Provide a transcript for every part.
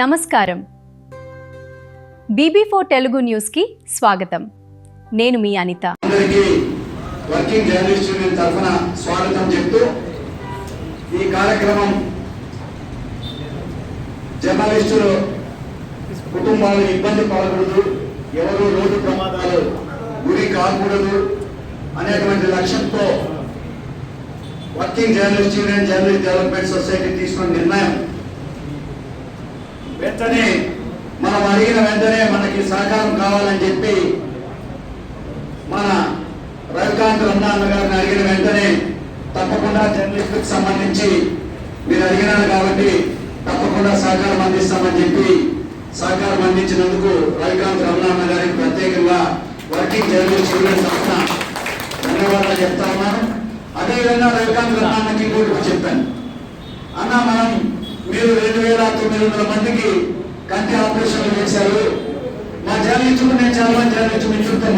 నమస్కారం. BB4 తెలుగు న్యూస్కి స్వాగతం. నేను మీ అనిత. అందరికీ వర్కింగ్ జర్నలిస్ట్ యూనియన్ తరఫున స్వాగతం చెప్తూ ఈ కార్యక్రమం జర్నలిస్టులు కుటుంబాలు ఇబ్బంది పడకూడదు, ఎవరు రోడ్డు ప్రమాదాలు గురి కాకూడదు అనేటువంటి లక్ష్యంతో working journalist union journalist development society తీసుకున్న నిర్ణయం వెంటనే మనం అడిగిన వెంటనే మనకి సహకారం కావాలని చెప్పి మన రవికాంత్ రమణ గారిని అడిగిన వెంటనే తప్పకుండా జర్నలిస్టులకు సంబంధించి మీరు అడిగినారు కాబట్టి తప్పకుండా సహకారం అందిస్తామని చెప్పి సహకారం అందించినందుకు రవికాంత్ రమణ గారికి ప్రత్యేకంగా వర్కింగ్ జర్నలిస్ట్ యూనియన్ తరఫున ధన్యవాదాలు చెప్తా ఉన్నాను. అదేవిధంగా రవికాంత్ రమణకి కూడా చెప్పాను, అన్న మనం మీరు 2900 మందికి కంటి ఆపరేషన్లు చేశారు, మా జర్నలిస్టులు నేను చాలా మంది జర్నలిస్టు మిత్రులతో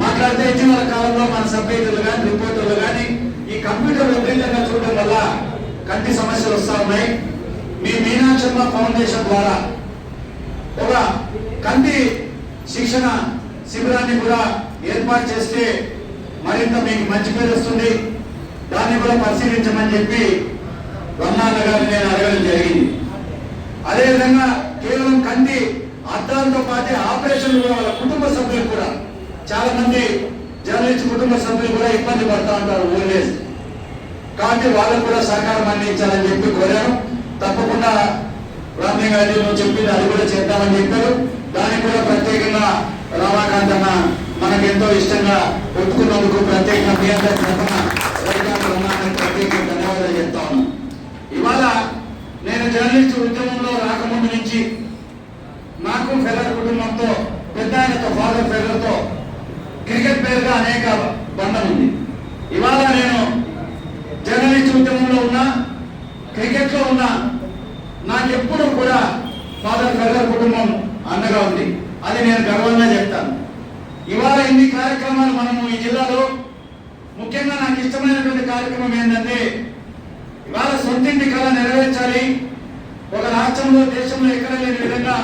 మాట్లాడితే ఇటీవల కాలంలో మన సభ్యులు కానీ రిపోర్టర్లు కానీ ఈ కంప్యూటర్ విపరీతంగా చూడడం వల్ల కంటి సమస్యలు వస్తూ ఉన్నాయి. మీ మీనాక్షమ్మ ఫౌండేషన్ ద్వారా ఒక కంటి శిక్షణ శిబిరాన్ని కూడా ఏర్పాటు చేస్తే మరింత మీకు మంచి పేరు వస్తుంది, దాన్ని కూడా పరిశీలించమని చెప్పి రమణ గారిని నేను అడగడం జరిగింది. అదేవిధంగా కేవలం కంటి అద్దాలతో పాటు ఆపరేషన్లు కూడా వాళ్ళ కుటుంబ సభ్యులు కూడా చాలా మంది జర్నలిస్ట్ కుటుంబ సభ్యులు కూడా ఇబ్బంది పడుతూ ఉంటారు ఓల్డేజ్, కాబట్టి వాళ్ళకు కూడా సహకారం అందించాలని చెప్పి కోరాను. తప్పకుండా రమణ గారి నువ్వు చెప్పింది అది కూడా చేద్దామని చెప్పారు. దానికి కూడా ప్రత్యేకంగా రమాకాంత్ అన్న మనకు ఎంతో ఇష్టంగా ఒప్పుకున్నందుకు ప్రత్యేకంగా మీ అందరి తరఫున ప్రత్యేకంగా ధన్యవాదాలు చెప్తా ఉన్నాను. ఇవాళ నేను జర్నలిస్ట్ ఉద్యమంలో రాకముందు నుంచి నాకు ఫెడరల్ కుటుంబంతో పెద్ద ఆయనతో ఫాదర్ ఫెడరల్తో క్రికెట్ పేరుగా అనేక బంధం ఉంది. ఇవాళ నేను జర్నలిస్ట్ ఉద్యమంలో ఉన్నా, క్రికెట్లో ఉన్నా, నాకెప్పుడు కూడా ఫాదర్ ఫెడరల్ కుటుంబం అండగా ఉంది. అది నేను గర్వంగా చెప్తాను. ఇవాళ ఇన్ని కార్యక్రమాలు మనము ఈ జిల్లాలో ముఖ్యంగా నాకు ఇష్టమైనటువంటి కార్యక్రమం ఏంటంటే ఇవాళ సొంతింటి కళ నెరవేర్చాలి. ఒక రాష్ట్రంలో దేశంలో ఎక్కడ లేని విధంగా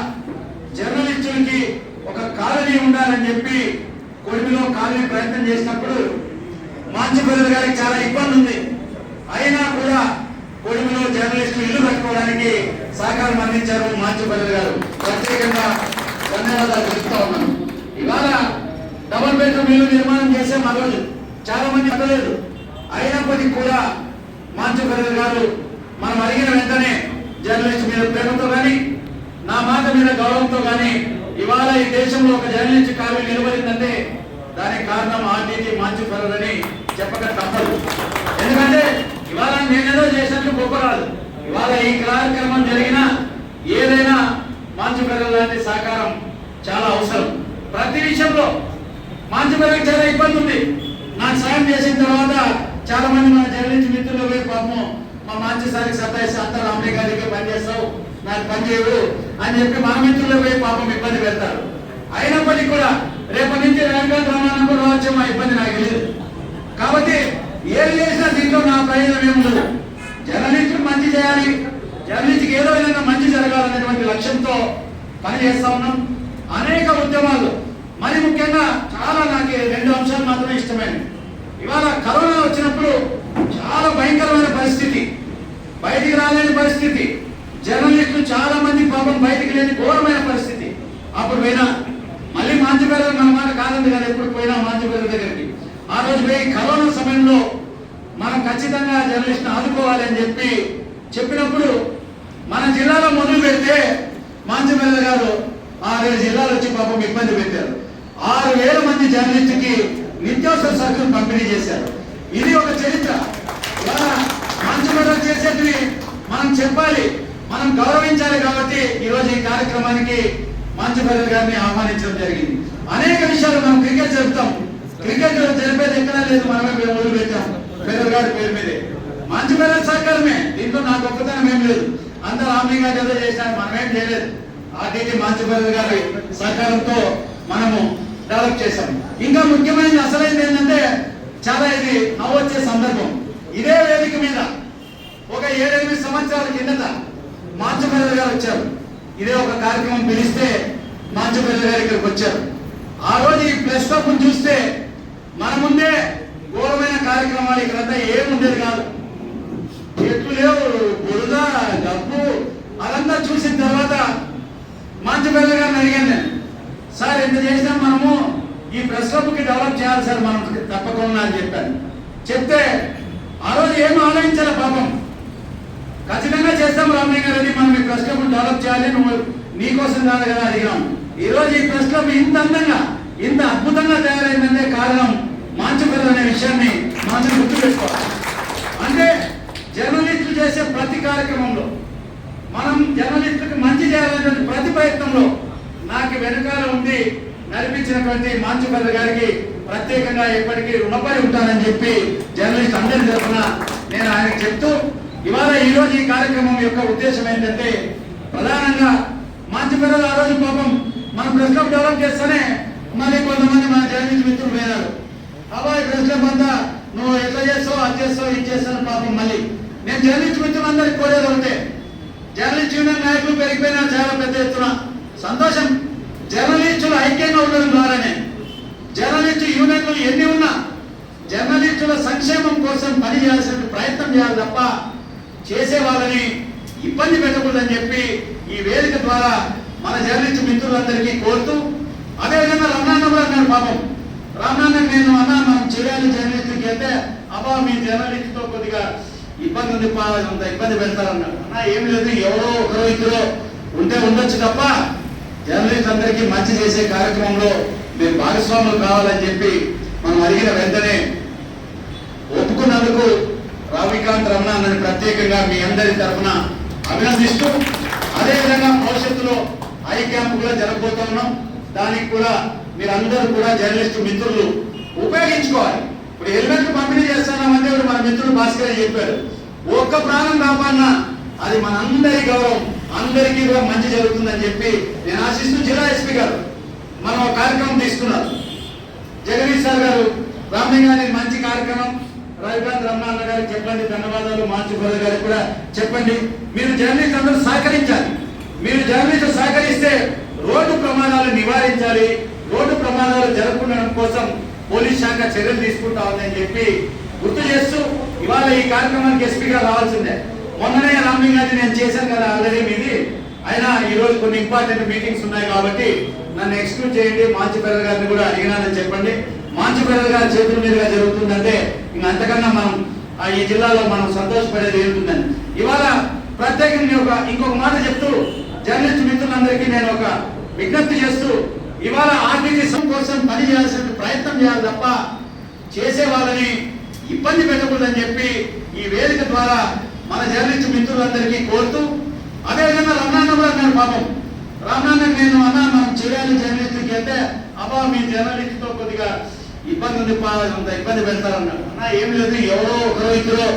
జర్నలిస్టులకి ఒక కాలనీ ఉండాలని చెప్పి కొడిమిలో కాలనీ ప్రయత్నం చేసినప్పుడు మాంచిపల్లి గారికి చాలా ఇబ్బంది ఉంది. అయినా కూడా కొడిమిలో జర్నలిస్టులు ఇల్లు కట్టుకోవడానికి సహకారం అందించారు మాంచిపల్లి గారు. ప్రత్యేకంగా ధన్యవాదాలు చెప్తా ఉన్నాను. ఇవాళ డబుల్ బెడ్రూమ్ ఇల్లు నిర్మాణం చేసే మా రోజు చాలా మంది అందలేదు. అయినప్పటికీ కూడా మాంచిపల్లి గారు మనం అడిగిన వెంటనే జర్నలిస్ట్ మీద ప్రేమతో కానీ నా మాట మీద గౌరవంతో కానీ ఇవాళ ఈ దేశంలో ఒక జర్నలిస్ట్ కాలనీ నిలబడిందంటే దానికి కారణం ఆర్టీటీ మాంచిపల్లి అని చెప్పక తప్పదు. ఎందుకంటే ఇవాళ నేనేదో చేసినట్టు గొప్ప కాదు. ఇవాళ ఈ కార్యక్రమం జరిగినా ఏదైనా మాంచిపల్లి లాంటి సహకారం చాలా అవసరం. ప్రతి విషయంలో మాంచిపల్లికి చాలా ఇబ్బంది ఉంది. నాకు సాయం చేసిన తర్వాత చాలా మంది మన జర్నలిస్ట్ మిత్రులు పోయి పాపం మా మంచి సారికి సత్తాయిస్తే అంతా రామయ్య గారికి పని చేస్తావు, నాకు పని చేయవు అని చెప్పి మన మిత్రులు పోయి పాపం ఇబ్బంది పెడతారు. అయినప్పటికీ కూడా రేపటి నుంచి వెంకట రమణ కూడా వచ్చే మా ఇబ్బంది నాకు లేదు. కాబట్టి ఏది చేసినా దీంట్లో నా ప్రయోజనం ఏముండదు. జర్నలిస్టులు మంచి చేయాలి, జర్నలిస్ట్కి ఏదో విధంగా మంచి జరగాలనేటువంటి లక్ష్యంతో పని చేస్తా ఉన్నాం. అనేక ఉద్యమాలు మరి ముఖ్యంగా చాలా నాకు 2 అంశాలు మాత్రమే ఇష్టమైనవి. ఇవాళ కరోనా వచ్చినప్పుడు చాలా భయంకరమైన పరిస్థితి, బయటికి రాలేని పరిస్థితి, జర్నలిస్టులు చాలా మంది పాపం బయటికి లేని ఘోరమైన పరిస్థితి. అప్పుడు పోయినా మళ్ళీ మాంచిపల్లి మన మాట కాదండి కదా, ఎప్పుడు పోయినా మాంచిపల్లి దగ్గరికి ఆ రోజు పోయి కరోనా సమయంలో మనం ఖచ్చితంగా జర్నలిస్ట్ని ఆదుకోవాలి అని చెప్పినప్పుడు మన జిల్లాలో మొదలు పెడితే మాంచిపల్లి గారు 6 జిల్లాలు వచ్చి పాపం ఇబ్బంది పెట్టారు. 6000 మంది జర్నలిస్టుకి నిత్యావసర సరుకులు పంపిణీ చేశారు. ఇది ఒక చరిత్ర. మాంచిపల్లి చేసేటివి మనం చెప్పాలి, మనం గౌరవించాలి. కాబట్టి ఈరోజు ఈ కార్యక్రమానికి మాంచిపల్లి గారిని ఆహ్వానించడం జరిగింది. అనేక విషయాలు మనం క్రికెట్ చెప్తాం, క్రికెట్ జరిపేది ఎక్కడా లేదు, మనమే మొదలు పెట్టాం పెద్దల గారి పేరు మీదే. మాంచిపల్లి సహకారమే, దీంట్లో నాకు గొప్పతనం ఏం లేదు. అందరూ రామయ్య గారు ఏదో చేశారు, మనమేం చేయలేదు. ఆర్టీటీ మాంచిపల్లి గారి సహకారంతో మనము డెవలప్ చేశాం. ఇంకా ముఖ్యమైనది అసలైనది ఏంటంటే చాలా ఇది నవ్వొచ్చే సందర్భం. ఇదే వేదిక మీద ఒక 7-8 సంవత్సరాల కిందట మాంచుపల్లి గారు వచ్చారు. ఇదే ఒక కార్యక్రమం పిలిస్తే మాంచుపల్లి గారు ఇక్కడికి వచ్చారు. ఆ రోజు ఈ ప్రెస్ క్లబ్ చూస్తే మన ముందే ఘోరమైన కార్యక్రమాలు ఇక్కడంతా ఏముండేది కాదు. చెట్లు లేవు, బురద, డబ్బు అదంతా చూసిన తర్వాత మాంచుపల్లి గారిని అడిగాను నేను, సార్ ఎంత చేసినా మనము ఈ ప్రెస్ క్లబ్కి డెవలప్ చేయాలి సార్ మనం తప్పకుండా అని చెప్పాను. చెప్తే ఆ రోజు ఏం ఆలోచించాలి పాపం, ఖచ్చితంగా చేస్తాం రామలింగ రెడ్డి, మనం ఈ ప్రెస్ క్లబ్ డెవలప్ చేయాలి, నువ్వు నీకోసం కాదు కదా అడిగాం. ఈ రోజు ఈ ప్రెస్ క్లబ్ ఇంత అందంగా ఇంత అద్భుతంగా తయారైందంటే కారణం మాంచుపల్లి అనే విషయాన్ని మనం గుర్తుపెట్టుకోవాలి. అంటే జర్నలిస్టులు చేసే ప్రతి కార్యక్రమంలో, మనం జర్నలిస్టులకు మంచి చేయాలనేటువంటి ప్రతి ప్రయత్నంలో నాకు వెనుకాల ఉండి నడిపించినటువంటి మాంచుపల్లి గారికి ప్రత్యేకంగా ఎప్పటికీ రుణపడి ఉంటానని చెప్పి జర్నలిస్ట్ అందరి తరఫున నేను ఆయనకు చెప్తూ, ఇవాళ ఈరోజు ఈ కార్యక్రమం యొక్క ఉద్దేశం ఏంటంటే ప్రధానంగా మాంచుపల్లి ఆ రోజు పాపం మన ప్రెస్ క్లబ్ డెవలప్ చేస్తేనే మళ్ళీ కొంతమంది మన జర్నలిస్ట్ మిత్రులు పోయినారు. అబ్బాయి ప్రెస్ క్లబ్ అంతా నువ్వు ఎట్లా చేస్తావు, అది చేస్తావు, ఇది చేస్తాను పాపం. మళ్ళీ నేను జర్నలిస్ట్ మిత్రులందరికీ కోరేది ఒకటే, జర్నలిస్ట్ యూనియన్ నాయకులు పెరిగిపోయినా చాలా పెద్ద ఎత్తున సంతోషం. జర్నలిస్టులు ఐక్యంగా ఉండడం ద్వారానే, జర్నలిస్టు యూనియన్లు ఎన్ని ఉన్నా జర్నలిస్టుల సంక్షేమం కోసం పని చేయాల్సిన ప్రయత్నం చేయాలి తప్ప చేసే వాళ్ళని ఇబ్బంది పెట్టకూడదని చెప్పి ఈ వేదిక ద్వారా మన జర్నలిస్టు మిత్రులందరికీ కోరుతూ, అదేవిధంగా రమణాన్న కూడా అన్నాడు పాపం, రమణాన్న నేను అన్నా మనం చేయాలి జర్నలిస్టుకి అంటే, అబ్బా మీ జర్నలిస్టుతో కొద్దిగా ఇబ్బంది ఉంది, అంత ఇబ్బంది పెడతారన్నాడు. అన్నా ఏం లేదు, ఎవరో ఒకరో ఇద్దరు ఉంటే ఉండొచ్చు తప్ప జర్నలిస్ట్ అందరికీ మంచి చేసే కార్యక్రమంలో మీరు భాగస్వాములు కావాలని చెప్పి మనం అడిగిన వెంటనే ఒప్పుకున్నందుకు రవికాంత్ రమణ అన్నని ప్రత్యేకంగా మీ అందరి తరఫున అభినందిస్తూ, అదేవిధంగా భవిష్యత్తులో ఐ క్యాంప్ కూడా జరగబోతున్నాం. దానికి కూడా మీరందరూ కూడా జర్నలిస్టు మిత్రులు ఉపయోగించుకోవాలి. ఇప్పుడు హెల్మెట్ పంపిణీ చేస్తున్నామంటే మన మిత్రుడు భాస్కర్ చెప్పారు, ఒక్క ప్రాణం కాపాడినా అది మన అందరి గౌరవం, అందరికీ కూడా మంచి జరుగుతుందని చెప్పి నేను ఆశిస్తూ, జిల్లా ఎస్పీ గారు మనం ఒక కార్యక్రమం తీసుకున్నారు. జగదీష్ సార్ గారు రామలింగారెడ్డి మంచి కార్యక్రమం, రవికాంత్ రమణ అన్న గారికి చెప్పండి, ధన్యవాదాలు. మాంచుపల్లి గారికి కూడా చెప్పండి. మీరు జర్నలిస్ట్ అందరూ సహకరించాలి. మీరు జర్నలిస్టు సహకరిస్తే రోడ్డు ప్రమాదాలు నివారించాలి, రోడ్డు ప్రమాదాలు జరగకుండా కోసం పోలీస్ శాఖ చర్యలు తీసుకుంటా ఉందని చెప్పి గుర్తు చేస్తూ, ఇవాళ ఈ కార్యక్రమానికి ఎస్పీ గారు రావాల్సిందే. మొన్ననే రామలింగారెడ్డి నేను చేశాను కదా ఆల్రెడీ మీది, అయినా ఈరోజు కొన్ని ఇంపార్టెంట్ మీటింగ్స్ ఉన్నాయి కాబట్టి నన్ను ఎక్స్క్యూజ్ చేయండి, మాంచుపల్లి గారిని కూడా అడిగినానని చెప్పండి. మాంచుపల్లి గారి చేతుల మీదుగా జరుగుతుందంటే ఇంకా అంతకన్నా మనం ఈ జిల్లాలో మనం సంతోషపడేది ఏంటుందని ఇవాళ ప్రత్యేకంగా ఇంకొక మాట చెప్తూ, జర్నలిస్ట్ మిత్రులందరికీ నేను ఒక విజ్ఞప్తి చేస్తూ, ఇవాళ ఆర్టీసీ కోసం పని చేయాల్సిన ప్రయత్నం చేయాలి తప్ప చేసే వాళ్ళని ఇబ్బంది పెట్టకూడదని చెప్పి ఈ వేదిక ద్వారా మన జర్నలిస్ట్ మిత్రులందరికీ కోరుతూ, అదేవిధంగా రమణాన్న కూడా అన్నాడు పాపం, రమణాన్న నేను అన్నా మనం చేయాలి జర్నలిస్టుకి అంటే, అబ్బా మీ జర్నలిస్టుతో కొద్దిగా ఇబ్బంది ఉంది, అంత ఇబ్బంది పెడతారన్నాడు. అన్నా ఏం లేదు, ఎవరో ఒకరో ఇద్దరు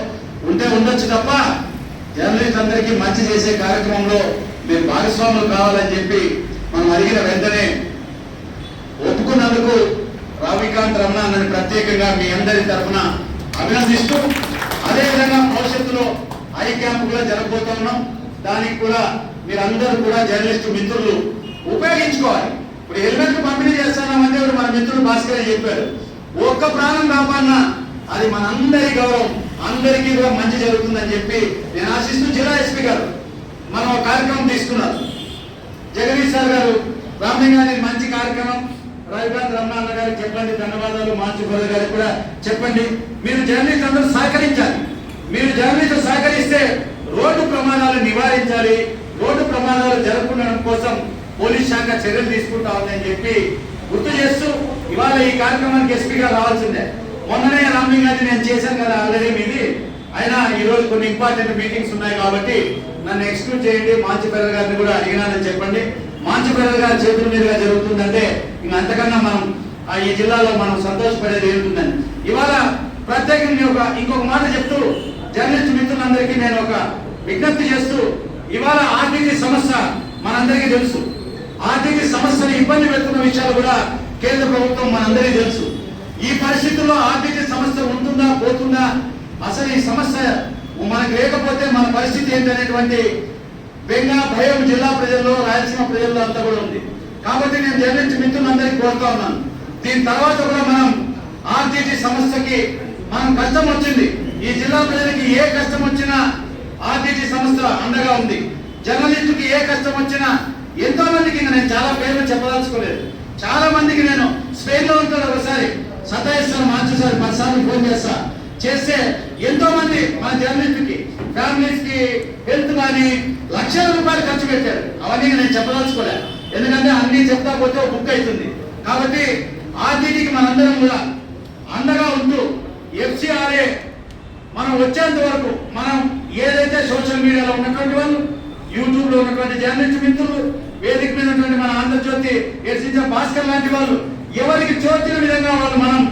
ఉంటే ఉండొచ్చు తప్ప జర్నలిస్ట్ అందరికీ మంచి చేసే కార్యక్రమంలో మీరు భాగస్వాములు కావాలని చెప్పి మనం అడిగిన వెంటనే ఒప్పుకున్నందుకు రవికాంత్ రమణ అన్నని ప్రత్యేకంగా మీ అందరి తరఫున అభినందిస్తూ, అదేవిధంగా భవిష్యత్తులో ఐ క్యాంప్ కూడా జరగబోతున్నాం. దానికి కూడా మీరందరూ కూడా జర్నలిస్టు మిత్రులు ఉపయోగించుకోవాలి. ఇప్పుడు హెల్మెట్ పంపిణీ చేస్తున్నామంటే మన మిత్రుడు భాస్కర్ చెప్పారు, ఒక్క ప్రాణం కాపాడినా అది మన అందరి గౌరవం, అందరికీ కూడా మంచి జరుగుతుందని చెప్పి నేను ఆశిస్తూ, జిల్లా ఎస్పీ గారు మనం ఒక కార్యక్రమం తీసుకున్నారు. జగదీష్ సార్ గారు రామలింగారెడ్డి మంచి కార్యక్రమం, రవికాంత్ రమణ అన్న గారికి చెప్పండి, ధన్యవాదాలు. మాంచుపల్లి గారికి కూడా చెప్పండి. మీరు జర్నలిస్ట్ అందరూ సహకరించాలి. మీరు జర్నలిస్టు సహకరిస్తే రోడ్డు ప్రమాదాలు నివారించాలి, రోడ్డు ప్రమాదాలు జరగకుండా కోసం పోలీస్ శాఖ చర్యలు తీసుకుంటా ఉందని చెప్పి గుర్తు చేస్తూ, ఇవాళ ఈ కార్యక్రమానికి ఎస్పీ గారు రావాల్సిందే. మొన్ననే రామలింగారెడ్డి నేను చేశాను కదా ఆల్రెడీ మీది, అయినా ఈరోజు కొన్ని ఇంపార్టెంట్ మీటింగ్స్ ఉన్నాయి కాబట్టి నన్ను ఎక్స్క్యూజ్ చేయండి, మాంచుపల్లి గారిని కూడా అడిగినానని చెప్పండి. మాంచుపల్లి గారి చేతుల మీదుగా జరుగుతుందంటే ఇంకా అంతకన్నా మనం ఈ జిల్లాలో మనం సంతోషపడేది ఏంటుందని ఇవాళ ప్రత్యేకంగా ఇంకొక మాట చెప్తూ, జర్నలిస్ట్ మిత్రులందరికీ నేను ఒక విజ్ఞప్తి చేస్తూ, ఇవాళ ఆర్టీసీ సమస్య మనందరికీ తెలుసు. ఆర్టీసీ సమస్యను ఇబ్బంది పెడుతున్న విషయాలు కూడా కేంద్ర ప్రభుత్వం మనందరికీ తెలుసు. ఈ పరిస్థితుల్లో ఆర్టీసీ సమస్య ఉంటుందా పోతుందా, అసలు ఈ సమస్య మనకు లేకపోతే మన పరిస్థితి ఏంటనేటువంటి బెంగ భయం జిల్లా ప్రజల్లో, రాయలసీమ ప్రజల్లో అంతా కూడా ఉంది. కాబట్టి నేను జర్నలిస్ట్ మిత్రులందరికీ కోరుతా ఉన్నాను, దీని తర్వాత కూడా మనం ఆర్టీటీ సంస్థకి మనం కష్టం వచ్చింది, ఈ జిల్లా ప్రజలకి ఏ కష్టం వచ్చినా ఆర్టీటీ సంస్థ అండగా ఉంది. జర్నలిస్టుకి ఏ కష్టం వచ్చినా ఎంతో మందికి, నేను చాలా పేర్లు చెప్పదలుచుకోలేదు, చాలా మందికి నేను స్పెయిన్ లో ఉంటాను, ఒకసారి సతాయిస్తాను, మార్చేసారి 10 సార్లు ఫోన్ చేస్తే ఎంతో మంది మన జర్నలిస్టుకి ఫ్యామిలీస్ కి హెల్త్ కానీ లక్షల రూపాయలు ఖర్చు పెట్టారు. అవన్నీ నేను చెప్పదలుచుకోలేదు, ఎందుకంటే అన్ని చెప్తా పోతే బుక్ అవుతుంది. కాబట్టి ఆర్టీటీకి మనందరం కూడా అండగా ఉంటూ FCRA మనం వచ్చేంత వరకు మనం ఏదైతే సోషల్ మీడియాలో ఉన్నటువంటి వాళ్ళు, యూట్యూబ్ లో ఉన్నటువంటి జర్నలిస్ట్ మిత్రులు, వేదిక మీద ఉన్నటువంటి మన ఆంధ్రజ్యోతి ఎస్సీ భాస్కర్ లాంటి వాళ్ళు, ఎవరికి చోచిన విధంగా వాళ్ళు మనం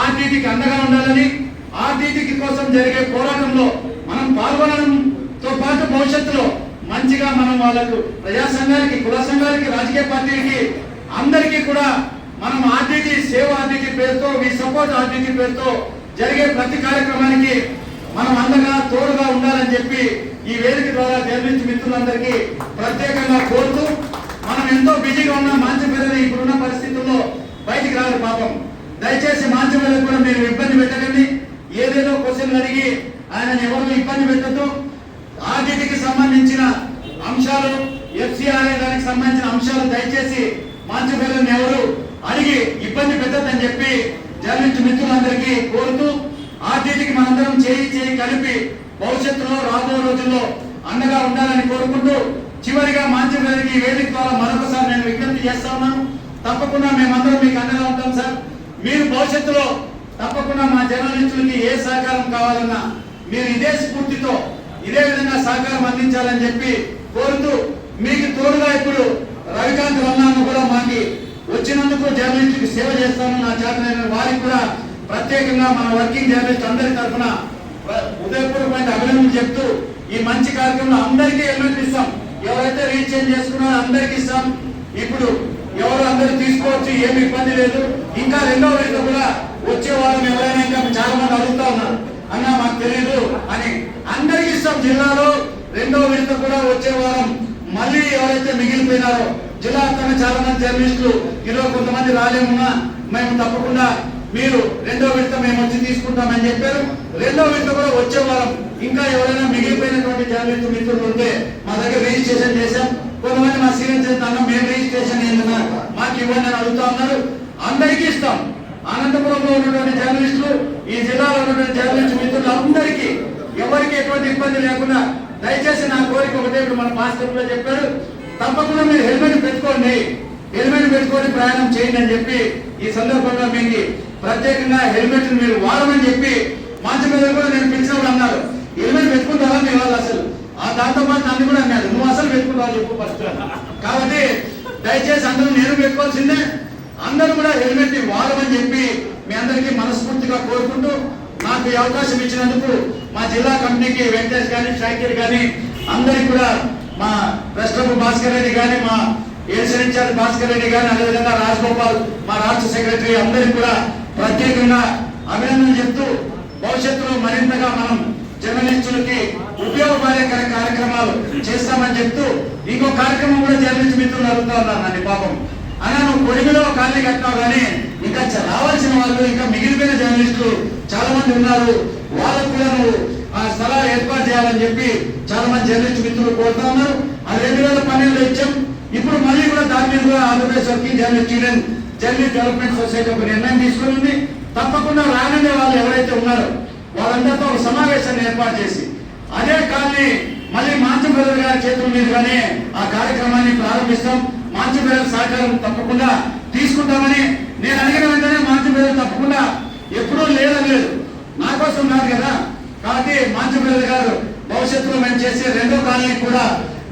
ఆర్టీటీకి అండగా ఉండాలని, ఆర్టీటీకి కోసం జరిగే పోరాటంలో మనం పాల్గొనడంతో పాటు భవిష్యత్తులో మంచిగా మనం వాళ్ళకు ప్రజా సంఘాలకి, కుల సంఘాలకి, రాజకీయ పార్టీలకి అందరికీ కూడా మనం ఆర్టీటీ సేవ్ ఆర్టీటీ పేరుతో, వి సపోర్ట్ ఆర్టీటీ పేరుతో జరిగే ప్రతి కార్యక్రమానికి మనం అండగా తోడుగా ఉండాలని చెప్పి ఈ వేదిక ద్వారా జర్నలిస్ట్ మిత్రులందరికీ ప్రత్యేకంగా కోరుతూ, మనం ఎంతో బిజీగా ఉన్న మాంచపల్లి ఇప్పుడున్న పరిస్థితుల్లో బయటికి రాదు పాపం. దయచేసి మాంచపల్లి కూడా మీరు ఇబ్బంది పెట్టకండి, ఏదేదో క్వశ్చన్లు అడిగి ఆయన ఎవరు ఇబ్బంది పెట్టద్దు. ఆర్టీటీకి సంబంధించిన అంశాలు, FCRA దానికి సంబంధించిన అంశాలు దయచేసి మాంచపల్లిని ఎవరు అడిగి ఇబ్బంది పెట్టద్దని చెప్పి జర్నలిస్ట్ మిత్రులందరికీ కోరుతూ, ఆర్టీటీకి మనందరం చేయి కలిపి భవిష్యత్తులో రాబో రోజుల్లో అండగా ఉండాలని కోరుకుంటూ, చివరిగా మాంచపల్లికి వేదిక ద్వారా మరొకసారి నేను విజ్ఞప్తి చేస్తా ఉన్నాను, తప్పకుండా మేమందరం మీకు అండగా ఉంటాం సార్. మీరు భవిష్యత్తులో తప్పకుండా మా జర్నలిస్టులకి ఏ సహకారం కావాలన్నా మీరు ఇదే స్ఫూర్తితో ఇదే విధంగా సహకారం అందించాలని చెప్పి కోరుతూ, మీకు తోడుగా ఇప్పుడు రవికాంత్ రమణాను కూడా మాకి వచ్చినందుకు జర్నలిస్టుకి సేవ చేస్తాను, నా చేతనైన వారికి కూడా ప్రత్యేకంగా మన వర్కింగ్ జర్నలిస్ట్ అందరి తరఫున ఉదయపూర్వకమైన అభినందనలు చెప్తూ, ఈ మంచి కార్యక్రమంలో అందరికీ హెల్మెట్ ఇస్తాం, ఎవరైతే రీఛేంజ్ చేసుకున్నారో అందరికి ఇస్తాం. ఇప్పుడు ఎవరు అందరూ తీసుకోవచ్చు, ఏమి ఇబ్బంది లేదు. ఇంకా రెండో విడత కూడా వచ్చే వారం ఎవరైనా, ఇంకా చాలా మంది అడుగుతా ఉన్నారు అన్నా మాకు తెలియదు అని, అందరికి ఇస్తాం. జిల్లాలో రెండో విడత కూడా వచ్చే వారం మళ్ళీ ఎవరైతే మిగిలిపోయినారో జిల్లా వ్యాప్తంగా చాలా మంది జర్నలిస్టులు ఈరోజు కొంతమంది రాలేమున్నా మేము తప్పకుండా మీరు రెండో విడత మేము వచ్చి తీసుకుంటామని చెప్పారు. రెండో విడత కూడా వచ్చే వారం ఇంకా ఎవరైనా మిగిలిపోయినటువంటి జర్నలిస్ట్ మిత్రులు ఉంటే మా దగ్గర రిజిస్ట్రేషన్ చేశాం. కొంతమంది మా సీనియర్ చేస్తాను, మేము రిజిస్ట్రేషన్ ఏంటన్నా మాకు ఇవ్వండి అని అడుగుతా ఉన్నారు. అందరికీ ఇస్తాం. అనంతపురంలో ఉన్నటువంటి జర్నలిస్టులు, ఈ జిల్లాలో ఉన్నటువంటి జర్నలిస్ట్ మిత్రులు అందరికీ ఎవరికి ఎటువంటి ఇబ్బంది లేకుండా, దయచేసి నా కోరిక ఒకటే, ఇప్పుడు మన మాస్టర్లో చెప్పారు, తప్పకుండా మీరు హెల్మెట్ పెట్టుకోండి, హెల్మెట్ పెట్టుకొని ప్రయాణం చేయండి అని చెప్పి ఈ సందర్భంగా మీకు ప్రత్యేకంగా హెల్మెట్ మీరు వాడమని చెప్పి మాంచపల్లి కూడా నేను పిలిచినప్పుడు అన్నారు, హెల్మెట్ పెట్టుకుంటావా మీ వాళ్ళు అసలు, దాంతో పాటు నన్ను కూడా అన్నాడు, నువ్వు అసలు పెట్టుకుంటావా చెప్పు ఫస్ట్. కాబట్టి దయచేసి అందరూ నేను పెట్టుకోవాల్సిందే, అందరూ కూడా హెల్మెట్ ని వాడమని చెప్పి మీ అందరికీ మనస్ఫూర్తిగా కోరుకుంటూ, నాకు ఈ అవకాశం ఇచ్చినందుకు మా జిల్లా కమిటీకి వెంకటేష్ కానీ, షాకిర్ కానీ, అందరికి కూడా మా ప్రెసిడెంట్ భాస్కర్ రెడ్డి కానీ, మా ఏసీ ఇన్ఛార్జ్ భాస్కర్ రెడ్డి కానీ, అదేవిధంగా రాజగోపాల్ మా రాష్ట్ర సెక్రటరీ అందరికి కూడా ప్రత్యేకంగా అభినందనలు చెప్తూ, భవిష్యత్తులో మరింతగా మనం జర్నలిస్టులకి ఉపయోగపడే కార్యక్రమాలు చేస్తామని చెప్తూ, ఇంకో కార్యక్రమం కూడా జర్నలిస్ట్ మిత్రులు అడుగుతా ఉన్నారు నన్ను, పాపం అన్నా నువ్వు కొడిమిలో కాలనీ కట్టినావు కానీ ఇంకా రావాల్సిన వాళ్ళు, ఇంకా మిగిలిపోయిన జర్నలిస్టులు చాలా మంది ఉన్నారు, వాళ్ళకు కూడా నువ్వు ఆ స్థలాలు ఏర్పాటు చేయాలని చెప్పి చాలా మంది జర్నలిస్ట్ మిత్రులు కోరుతా ఉన్నారు. అది 2012లో ఇచ్చాం. ఇప్పుడు మళ్ళీ కూడా దాని మీద కూడా Andhra Pradesh working journalist union journalist development society ఒక నిర్ణయం తీసుకుని తప్పకుండా రానుండే వాళ్ళు ఎవరైతే ఉన్నారో వాళ్ళందరితో ఒక సమావేశాన్ని ఏర్పాటు చేసి అదే కాలనీ మళ్ళీ మాంచపల్లి గారి చేతుల మీదుగానే ఆ కార్యక్రమాన్ని ప్రారంభిస్తాం. మాంచపల్లి సహకారం తప్పకుండా తీసుకుంటామని నేను అడిగిన వెంటనే మాంచపల్లి తప్పకుండా ఎప్పుడూ లేదు, నా కోసం కాదు కదా. కాబట్టి మాంచపల్లి గారు భవిష్యత్తులో మేము చేసే రెండో కాలనీ కూడా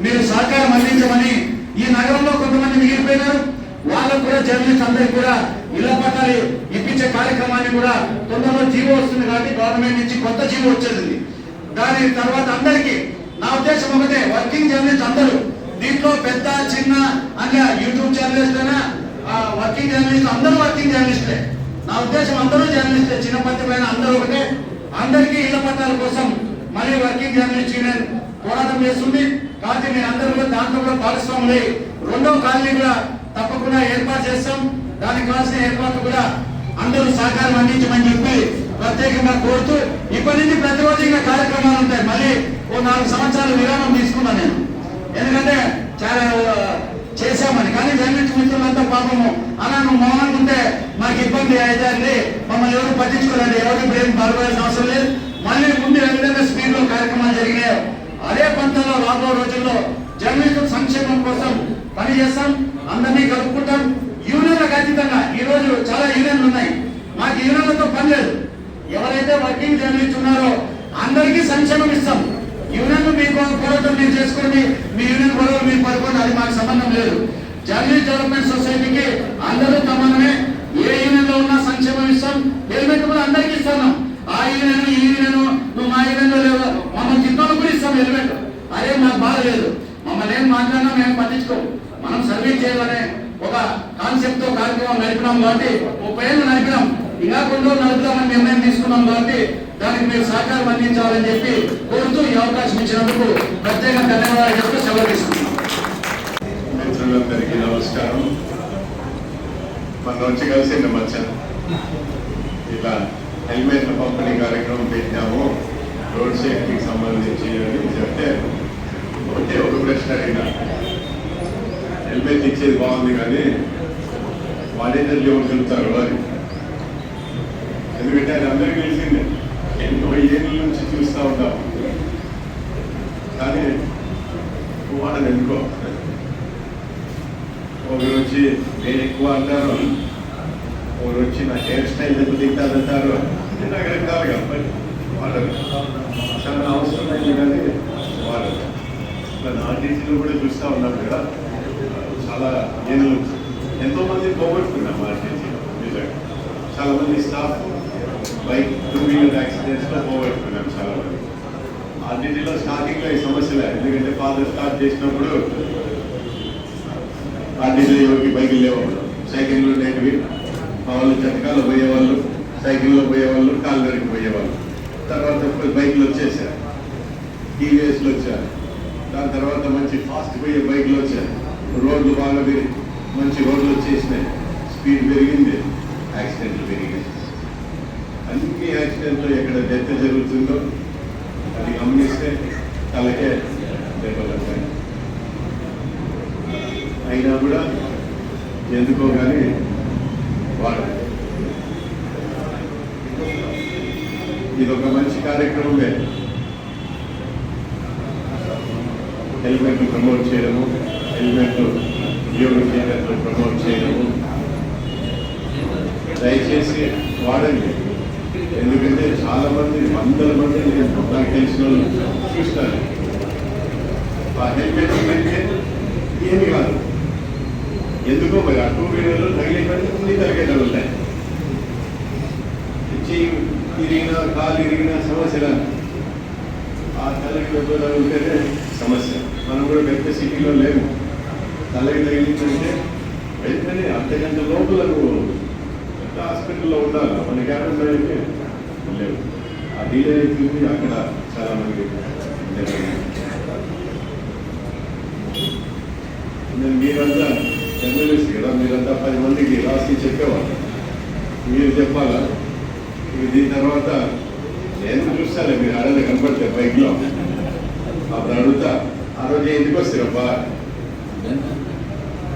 మీరు సహకారం అందించమని, ఈ నగరంలో కొంతమంది మిగిలిపోయినారు వాళ్ళకు కూడా జర్నలిస్ట్ అందరికి కూడా ఇళ్ల పట్టాలు ఇప్పించే కార్యక్రమాన్ని కూడా తొందరలో జీవో వస్తుంది కాబట్టి గవర్నమెంట్ నుంచి కొత్త జీవో వచ్చేది. దాని తర్వాత అందరికీ నా ఉద్దేశం ఒకటే, వర్కింగ్ జర్నలిస్ట్ అందరూ దీంట్లో పెద్ద చిన్న అంటే యూట్యూబ్ జర్నలిస్ట్ అయినా వర్కింగ్ జర్నలిస్ట్ అందరూ వర్కింగ్ జర్నలిస్టే. నా ఉద్దేశం అందరూ జర్నలిస్టే, చిన్న పత్రికైనా అందరూ ఒకటే. అందరికీ ఇళ్ల పట్టాల కోసం మళ్ళీ వర్కింగ్ జర్నలిస్ట్ యూనియన్ పోరాటం చేస్తుంది. కాబట్టి మీరు అందరూ కూడా దాంట్లో కూడా భాగస్వాములై రెండో కాలనీ కూడా తప్పకుండా ఏర్పాటు చేస్తాం. దానికి కావాల్సిన ఏర్పాట్లు కూడా అందరూ సహకారం అందించమని చెప్పి ప్రత్యేకంగా కోరుతూ, ఇప్పటి నుంచి ప్రతిరోజు ఇంకా కార్యక్రమాలు ఉంటాయి. మళ్ళీ ఓ 4 సంవత్సరాలు విరామం తీసుకున్నాను నేను, ఎందుకంటే చాలా చేశామని. కానీ జర్నలిస్ట్ మిత్రులంతా పాపము అలా నువ్వు మౌనంగా ఉంటే మాకు ఇబ్బంది అయితే మమ్మల్ని ఎవరు పట్టించుకోరండి, ఎవరు ఇప్పుడు ఏం బాధపడాల్సిన అవసరం లేదు. మళ్ళీ ముందు ఏ విధంగా స్పీడ్ లో కార్యక్రమాలు జరిగినాయో అదే పంతంలో రాబో రోజుల్లో జర్నలిస్టు సంక్షేమం కోసం పనిచేస్తాం, అందరినీ కలుపుకుంటాం. యూనియన్లకు అతీతంగా ఈ రోజు చాలా యూనియన్లు ఉన్నాయి, మాకు యూనియన్లతో పని లేదు. ఎవరైతే వర్కింగ్ జర్నలిస్ట్ ఉన్నారో అందరికీ సంక్షేమం ఇస్తాం. యూనియన్ మీకు పోరాటం మీరు చేసుకోండి, మీ యూనియన్ గొడవలు మీరు పడుకోండి, అది మాకు సంబంధం లేదు. జర్నలిస్ట్ డెవలప్మెంట్ సొసైటీకి అందరూ తమనే, ఏ యూనియన్ లో ఉన్నా సంక్షేమం ఇస్తాం. హెల్మెట్ కూడా అందరికీ ఇస్తున్నాం. ఆ యూనియన్ ఈ యూనియన్ నువ్వు మా యూనియన్ లో లేవు, మమ్మల్ని చిన్నోళ్ళు కూడా ఇస్తాం హెల్మెట్. అదే మాకు బాధ లేదు, మమ్మల్ని ఏం మాట్లాడినా మేము పట్టించుకోం. మనం సర్వీస్ చేయాలనే ఒక కాన్సెప్ట్ తో కార్యక్రమం నడిపినాం కాబట్టి 30 ఏళ్ళు నడిపినాం, ఇంకా కొన్ని రోజులు నడుపుదామని నిర్ణయం తీసుకున్నాం. కాబట్టి దానికి మీరు సహకారం అందించాలని చెప్పి కోరుతూ ఈ అవకాశం ఇచ్చినందుకు ప్రత్యేక ధన్యవాదాలు చెప్తూ సెలవు తీసుకున్నాం. మిత్రులందరికీ నమస్కారం. మన వచ్చి కలిసి వచ్చాను, ఇలా హెల్మెట్ పంపిణీ కార్యక్రమం పెట్టాము రోడ్ సేఫ్టీకి సంబంధించి అని చెప్తే ఒకటే ఒక ప్రశ్న అడిగినా, హెల్మెట్ ఇచ్చేది బాగుంది కానీ వాడేటట్లు ఎవరు చెబుతారు అని. ఎందుకంటే అది అందరికీ తెలిసిందే, ఎన్నో ఏళ్ళ నుంచి చూస్తూ ఉంటాం. కానీ వాడని ఎందుకో ఒకరు వచ్చి నేను ఎక్కువ అంటారు, ఒకరు వచ్చి నా హెయిర్ స్టైల్ దెబ్బతింటారంటారు, రకరకాలుగా వాడరు. చాలా అవసరమైంది కానీ వాడరు. ఆర్టీసీలో కూడా చూస్తూ ఉన్నాం కదా, చాలా నేను ఎంతోమంది పోగొట్టుకున్నాం ఆర్టీసీలో. నిజంగా చాలా మంది స్టాఫ్ బైక్ 2 వీలర్ యాక్సిడెంట్స్లో పోగొట్టుకున్నాం చాలా మంది. ఆర్టీసీలో స్టార్టింగ్లో ఈ సమస్యలే, ఎందుకంటే ఫాదర్ స్టార్ట్ చేసినప్పుడు ఆర్టీసీలో ఎవరికి బైకులు లేవప్పుడు సైకిళ్ళు ఉండేటివి. మా వాళ్ళు చటకాలు పోయేవాళ్ళు, సైకిల్లో పోయేవాళ్ళు, కాలినడకకి పోయేవాళ్ళు. తర్వాత బైకులు వచ్చేసారు, టీవీఎస్లు వచ్చారు. దాని తర్వాత మంచి ఫాస్ట్ పోయే బైకులు వచ్చారు. రోడ్లు బాగా మంచి రోడ్లు వచ్చేసినాయి, స్పీడ్ పెరిగింది, యాక్సిడెంట్లు పెరిగింది. అన్ని యాక్సిడెంట్లు ఎక్కడ డెత్ జరుగుతుందో అది గమనిస్తే తలకే దెబ్బలు వచ్చాయి. అయినా కూడా ఎందుకో కానీ వాడాలి. ఇది ఒక మంచి కార్యక్రమమే, హెల్మెట్ ప్రమోట్ చేయడము, హెల్మెట్ వినియోగం చేయడంలో ప్రమోట్ చేయడము. దయచేసి వాడండి, ఎందుకంటే చాలా మంది 100 మంది నాకు తెలిసిన వాళ్ళు చూస్తారు. ఆ హెల్మెట్ అంటే ఏమి కాదు, ఎందుకో మరి ఆ 2 వీలర్లు తగిలేటువంటి తగ్గేటవి ఉంటాయి. చెయ్యి ఇరిగినా కాలు ఇరిగినా సమస్యలు, ఆ తలకి దెబ్బ ఉంటేనే సమస్య. మనం కూడా పెద్ద సిటీలో లేము, తలకి తగిలిందంటే వెంటనే అర్ధగంట లోపల పెద్ద హాస్పిటల్లో ఉండాలి. మనకి ఏమంటే లేవు, ఆ డిలే అవుతుంది. అక్కడ చాలా మంది మీరంతా జర్నలిస్ట్ కదా, మీరంతా 10 మందికి రాసి చెప్పేవాళ్ళు, మీరు చెప్పాలా. దీని తర్వాత నేను చూస్తాలే, మీరు ఆడనే కనపడితే బైక్లో అప్పుడు అడుగుతా, ఆ రోజు ఎందుకు వస్తారబ్బా,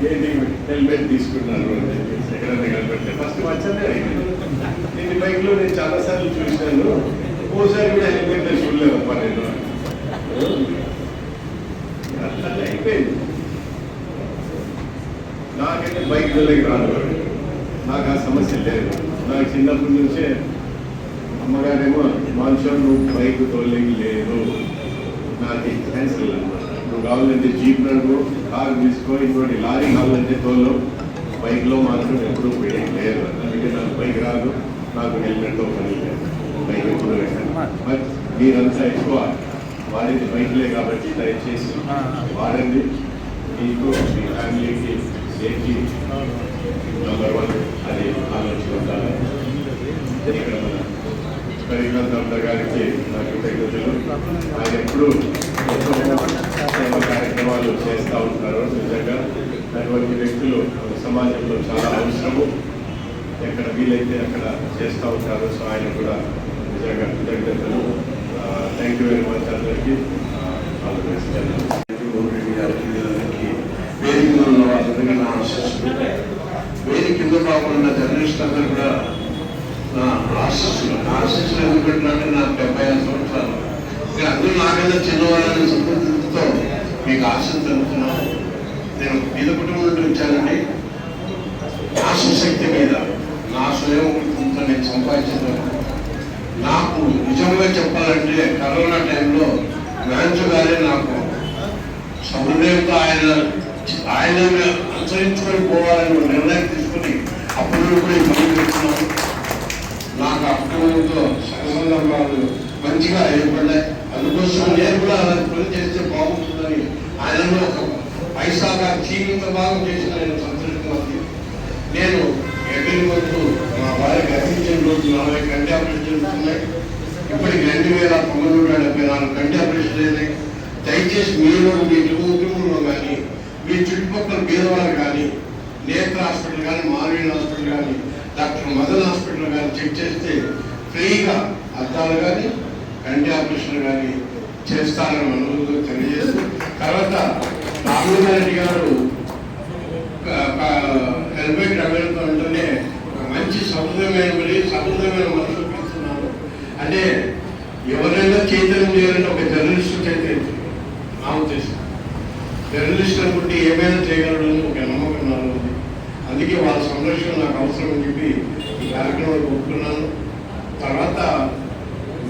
ఏంటి హెల్మెట్ తీసుకున్నారు అని చెప్పేసి ఎక్కడన్నా కనపడితే ఫస్ట్ వచ్చానే అడిగింది. నేను బైక్లో నేను చాలాసార్లు చూసినాను, ఓసారి కూడా హెల్మెట్ చూడలేదబ్బా నేను. అట్లా అయిపోయింది. నాకైతే బైక్ వెళ్ళకి రాదు, నాకు ఆ సమస్య లేదు. నాకు చిన్నప్పటి నుంచే అమ్మగారేమో మాన్షోన్ నువ్వు బైక్ తోలేకి లేదు, నాకు క్యాన్సిల్ అనమాట. నువ్వు కావాలంటే జీప్ నడుపు, కారు తీసుకో, ఇంకోటి లారీ కావాలంటే తోలు, బైక్లో మాత్రం ఎప్పుడూ పోయేది లేదు. అందుకే నాకు బైక్ రాదు, నాకు హెల్మెట్తో పని లేదు, బైక్ ఎప్పుడు పెట్టాను. బట్ మీరంతా ఎక్కువ వాడేది బైక్లే కాబట్టి దయచేసి వాడండి. మీకు మీ ఫ్యామిలీకి సేఫ్టీ నెంబర్ 1 అది ఆలోచన ఉండాలి. ఇక్కడ మన కరీంనగర్ గారికి నా కృతజ్ఞతలు. ఆయన ఎప్పుడు సేవా కార్యక్రమాలు చేస్తూ ఉంటారు. నిజంగా అటువంటి వ్యక్తులు సమాజంలో చాలా అవసరము. ఎక్కడ వీలైతే అక్కడ చేస్తూ ఉంటారు. సో ఆయన కూడా నిజంగా కృతజ్ఞతలు. థ్యాంక్ యూ వెరీ మచ్ అందరికీ. వేదిక ఉన్న వాళ్ళందరికీ నా ఆశీస్సులు. వేదిక కింద కాకుండా జర్నలిస్ట్ అందరూ కూడా నా ఆశీస్సులు ఎందుకు పెట్టినంటే నాకు 75 సంవత్సరాలు. ఇక్కడ అందరూ నాకన్నా చిన్నవాళ్ళని సంతృప్తితో మీకు ఆశలు తెలుపుతున్నాను. నేను పేద కుటుంబం నుండి వచ్చానండి. ఆశశక్తి మీద నా స్వయం గుర్తింపుతో నేను సంపాదించాను. నాకు నిజంగా చెప్పాలంటే కరోనా టైంలో మ్యాంచు గారే నాకు సహృదయంతో ఆయన అనుసరించుకొని పోవాలని నిర్ణయం తీసుకుని అప్పుడు కూడా పనులు పెడుతున్నాను. నాకు అప్పుడుతో సందర్భాలు మంచిగా ఏర్పడ్డాయి. అందుకోసం నేను కూడా అలా పని చేస్తే బాగుంటుందని ఆయనలో ఒక పైసాగా జీవిత భాగం చేసిన నేను సంతృప్తి. నేను ఎగిరిపోతూ మా భార్యకి అర్పించిన రోజు 40 కంటి ఆపరేషన్ జరుగుతున్నాయి. ఇప్పటికి 2974 కంటి ఆపరేషన్ అయినాయి. దయచేసి మీరు మీ కుటుంబంలో కానీ మీ చుట్టుపక్కల పేదవాళ్ళు కానీ నేత్ర హాస్పిటల్ కానీ మానవీయ హాస్పిటల్ కానీ డాక్టర్ మదన్ హాస్పిటల్ కానీ చెక్ చేస్తే ఫ్రీగా అద్దాలు కానీ కంటి ఆపరేషన్ కానీ చేస్తారని మనకు తెలియజేస్తూ తర్వాత రామలింగారెడ్డి గారు హెల్మెట్ అమెరికా అంటేనే ఒక మంచి సహృదయమైన మనసు చూపిస్తున్నాను. అంటే ఎవరైనా చైతన్యం చేయాలంటే ఒక జర్నలిస్టు చైతన్యం నా ఉద్దేశం. జర్నలిస్ట్ అనుకుంటే ఏమైనా చేయగలడని ఒక నమ్మకం నాలో ఉంది. అందుకే వాళ్ళ సంరక్షణ నాకు అవసరం అని చెప్పి ఈ కార్యక్రమాలు ఒప్పుకున్నాను. తర్వాత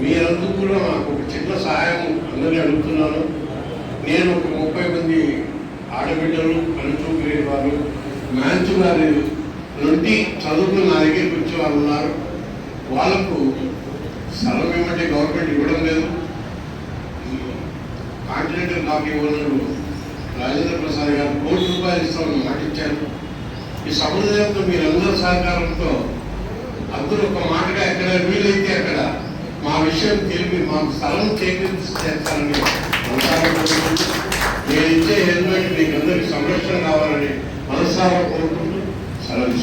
మీరందరూ కూడా నాకు ఒక చిన్న సహాయం అందరినీ అడుగుతున్నాను. నేను ఒక 30 మంది ఆడబిడ్డలు కనుచూపు లేని వారు మ్యాంచు గారి నుండి చదువుకుని నా దగ్గరికి వచ్చే వాళ్ళు ఉన్నారు. వాళ్ళకు స్థలం ఏమంటే గవర్నమెంట్ ఇవ్వడం లేదు. Continental coffee owner Rajendra Prasad గారు ₹1,00,00,000 ఇస్తామని మాట ఇచ్చారు. ఈ సముదాయంతో మీరందరూ సహకారంతో అందరూ ఒక మాటగా ఎక్కడ వీలైతే అక్కడ మా విషయం తెలిపి మాకు స్థలం చేస్తారని నేను ఇచ్చే హెల్మెట్ మీకు అందరికీ సంరక్షణ కావాలని మనసారా కోరుకుంటూ సెలవు.